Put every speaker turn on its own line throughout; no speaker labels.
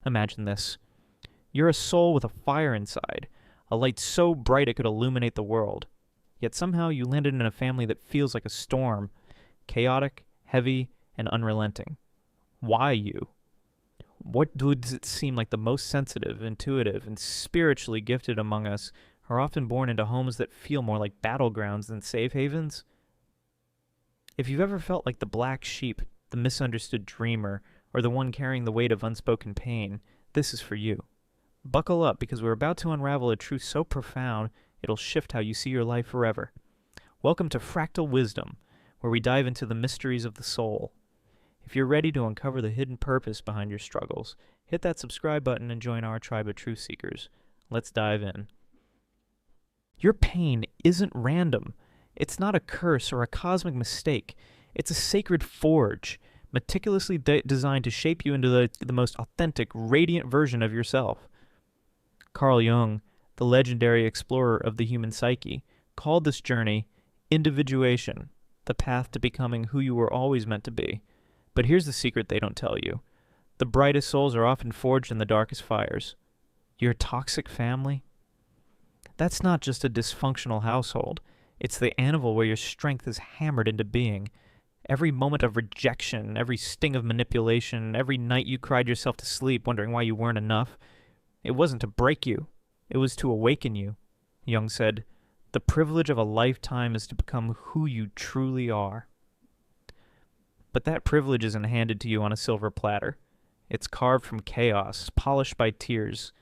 Imagine this. You're a soul with a fire inside, a light so bright it could illuminate the world. Yet somehow you landed in a family that feels like a storm, chaotic, heavy, and unrelenting. Why you? What does it seem like the most sensitive, intuitive, and spiritually gifted among us are often born into homes that feel more like battlegrounds than safe havens? If you've ever felt like the black sheep, the misunderstood dreamer, or the one carrying the weight of unspoken pain, this is for you. Buckle up, because we're about to unravel a truth so profound it'll shift how you see your life forever. Welcome to Fractal Wisdom, where we dive into the mysteries of the soul. If you're ready to uncover the hidden purpose behind your struggles, hit that subscribe button and join our tribe of truth seekers. Let's dive in. Your pain isn't random. It's not a curse or a cosmic mistake. It's a sacred forge, meticulously designed to shape you into the most authentic, radiant version of yourself. Carl Jung, the legendary explorer of the human psyche, called this journey individuation, the path to becoming who you were always meant to be. But here's the secret they don't tell you. The brightest souls are often forged in the darkest fires. Your toxic family? That's not just a dysfunctional household. It's the anvil where your strength is hammered into being. Every moment of rejection, every sting of manipulation, every night you cried yourself to sleep wondering why you weren't enough, it wasn't to break you. It was to awaken you. Jung said, "The privilege of a lifetime is to become who you truly are." But that privilege isn't handed to you on a silver platter. It's carved from chaos, polished by tears,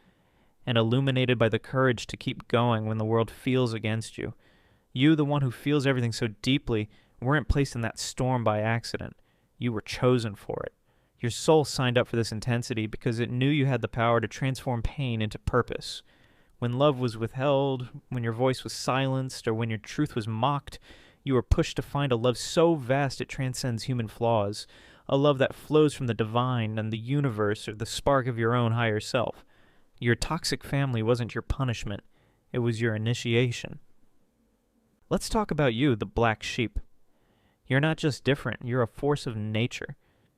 and illuminated by the courage to keep going when the world feels against you. You, the one who feels everything so deeply, weren't placed in that storm by accident. You were chosen for it. Your soul signed up for this intensity because it knew you had the power to transform pain into purpose. When love was withheld, when your voice was silenced, or when your truth was mocked, you were pushed to find a love so vast it transcends human flaws, a love that flows from the divine and the universe or the spark of your own higher self. Your toxic family wasn't your punishment. It was your initiation. Let's talk about you, the black sheep. You're not just different, you're a force of nature.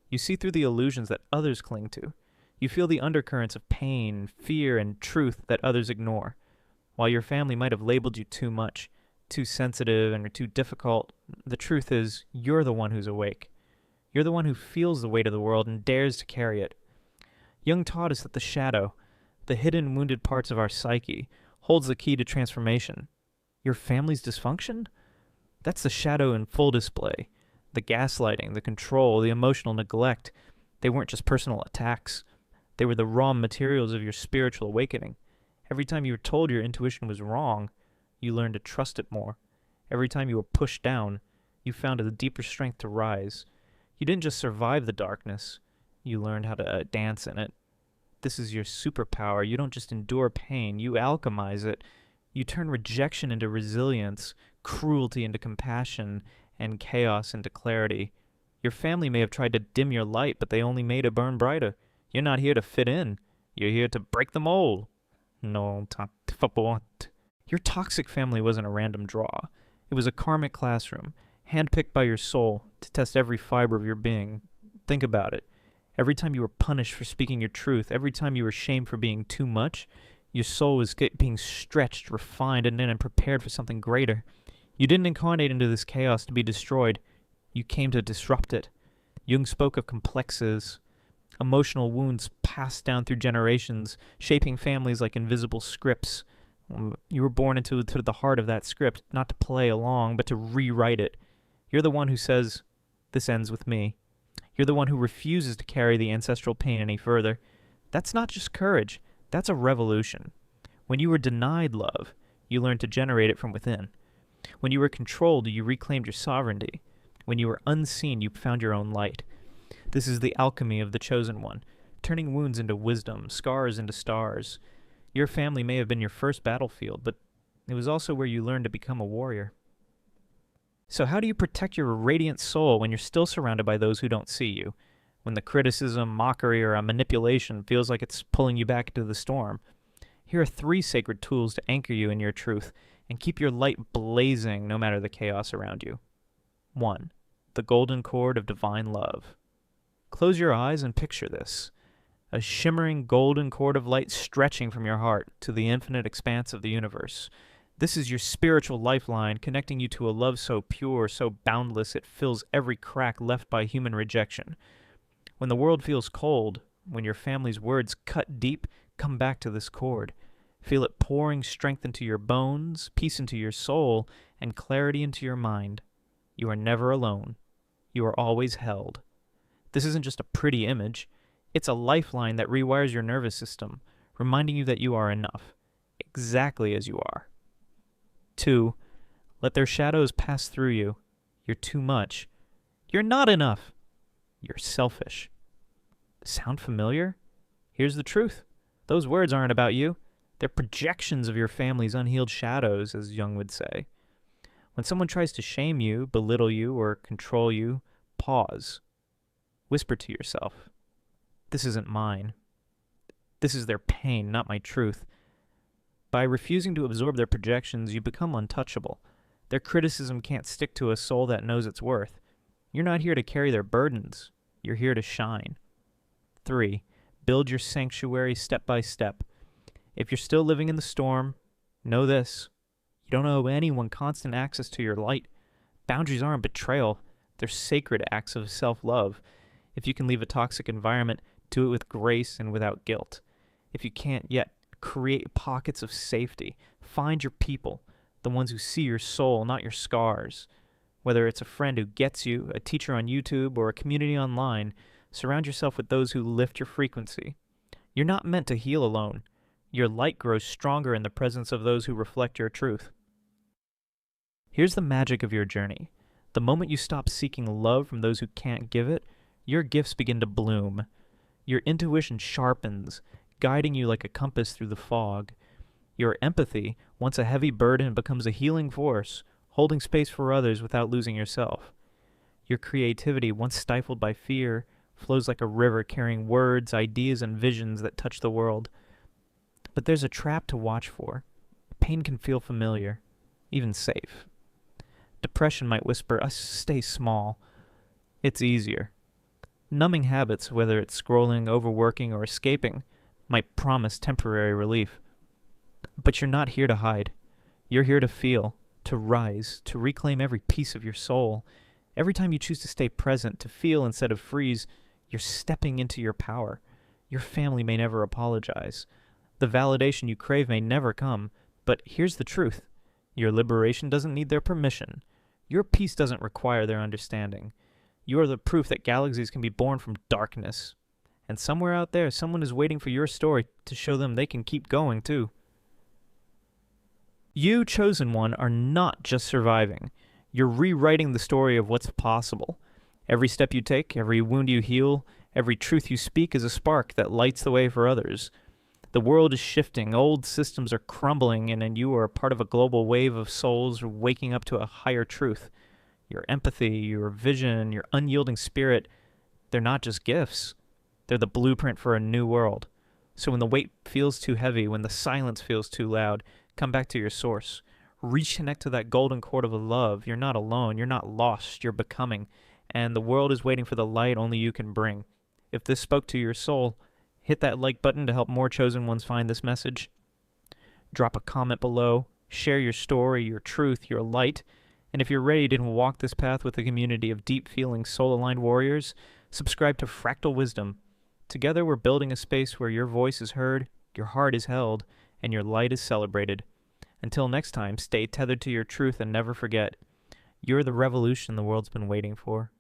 You see through the illusions that others cling to. You feel the undercurrents of pain, fear, and truth that others ignore. While your family might have labeled you too much, too sensitive, and too difficult, the truth is you're the one who's awake. You're the one who feels the weight of the world and dares to carry it. Jung taught us that the shadow, the hidden wounded parts of our psyche, holds the key to transformation. Your family's dysfunction? That's the shadow in full display. The gaslighting, the control, the emotional neglect, they weren't just personal attacks. They were the raw materials of your spiritual awakening. Every time you were told your intuition was wrong, you learned to trust it more. Every time you were pushed down, you found a deeper strength to rise. You didn't just survive the darkness, you learned how to dance in it. This is your superpower. You don't just endure pain, you alchemize it. You turn rejection into resilience, cruelty into compassion, and chaos into clarity. Your family may have tried to dim your light, but they only made it burn brighter. You're not here to fit in. You're here to break the mold. No, your toxic family wasn't a random draw. It was a karmic classroom, handpicked by your soul to test every fiber of your being. Think about it. Every time you were punished for speaking your truth, every time you were shamed for being too much, your soul was being stretched, refined, and then prepared for something greater. You didn't incarnate into this chaos to be destroyed. You came to disrupt it. Jung spoke of complexes, emotional wounds passed down through generations, shaping families like invisible scripts. You were born into the heart of that script, not to play along, but to rewrite it. You're the one who says, "This ends with me." You're the one who refuses to carry the ancestral pain any further. That's not just courage. That's a revolution. When you were denied love, you learned to generate it from within. When you were controlled, you reclaimed your sovereignty. When you were unseen, you found your own light. This is the alchemy of the chosen one, turning wounds into wisdom, scars into stars. Your family may have been your first battlefield, but it was also where you learned to become a warrior. So how do you protect your radiant soul when you're still surrounded by those who don't see you? When the criticism, mockery, or a manipulation feels like it's pulling you back into the storm? Here are 3 sacred tools to anchor you in your truth and keep your light blazing no matter the chaos around you. 1. The golden cord of divine love. Close your eyes and picture this. a shimmering golden cord of light stretching from your heart to the infinite expanse of the universe. This is your spiritual lifeline, connecting you to a love so pure, so boundless, it fills every crack left by human rejection. When the world feels cold, when your family's words cut deep, come back to this cord. Feel it pouring strength into your bones, peace into your soul, and clarity into your mind. You are never alone. You are always held. This isn't just a pretty image. It's a lifeline that rewires your nervous system, reminding you that you are enough, exactly as you are. 2. Let their shadows pass through you. You're too much. You're not enough. You're selfish. Sound familiar? Here's the truth. Those words aren't about you. They're projections of your family's unhealed shadows, as Jung would say. When someone tries to shame you, belittle you, or control you, pause. Whisper to yourself, this isn't mine. This is their pain, not my truth. By refusing to absorb their projections, you become untouchable. Their criticism can't stick to a soul that knows its worth. You're not here to carry their burdens. You're here to shine. 3. Build your sanctuary step by step. If you're still living in the storm, know this. You don't owe anyone constant access to your light. Boundaries aren't betrayal. They're sacred acts of self-love. If you can leave a toxic environment, do it with grace and without guilt. If you can't yet, create pockets of safety. Find your people, the ones who see your soul, not your scars. Whether it's a friend who gets you, a teacher on YouTube, or a community online, surround yourself with those who lift your frequency. You're not meant to heal alone. Your light grows stronger in the presence of those who reflect your truth. Here's the magic of your journey. The moment you stop seeking love from those who can't give it, your gifts begin to bloom. Your intuition sharpens, guiding you like a compass through the fog. Your empathy, once a heavy burden, becomes a healing force, holding space for others without losing yourself. Your creativity, once stifled by fear, flows like a river carrying words, ideas, and visions that touch the world. But there's a trap to watch for. Pain can feel familiar, even safe. Depression might whisper, stay small. It's easier. Numbing habits, whether it's scrolling, overworking, or escaping, might promise temporary relief. But you're not here to hide. You're here to feel, to rise, to reclaim every piece of your soul. Every time you choose to stay present, to feel instead of freeze, you're stepping into your power. Your family may never apologize. The validation you crave may never come, but here's the truth. Your liberation doesn't need their permission. Your peace doesn't require their understanding. You are the proof that galaxies can be born from darkness. And somewhere out there, someone is waiting for your story to show them they can keep going too. You, chosen one, are not just surviving. You're rewriting the story of what's possible. Every step you take, every wound you heal, every truth you speak is a spark that lights the way for others. The world is shifting, old systems are crumbling, and you are part of a global wave of souls waking up to a higher truth. Your empathy, your vision, your unyielding spirit, they're not just gifts. They're the blueprint for a new world. So when the weight feels too heavy, when the silence feels too loud, come back to your source. Reconnect to that golden cord of love. You're not alone. You're not lost. You're becoming. And the world is waiting for the light only you can bring. If this spoke to your soul, hit that like button to help more chosen ones find this message. Drop a comment below. Share your story, your truth, your light. And if you're ready to walk this path with a community of deep-feeling, soul-aligned warriors, subscribe to Fractal Wisdom. Together we're building a space where your voice is heard, your heart is held, and your light is celebrated. Until next time, stay tethered to your truth and never forget, you're the revolution the world's been waiting for.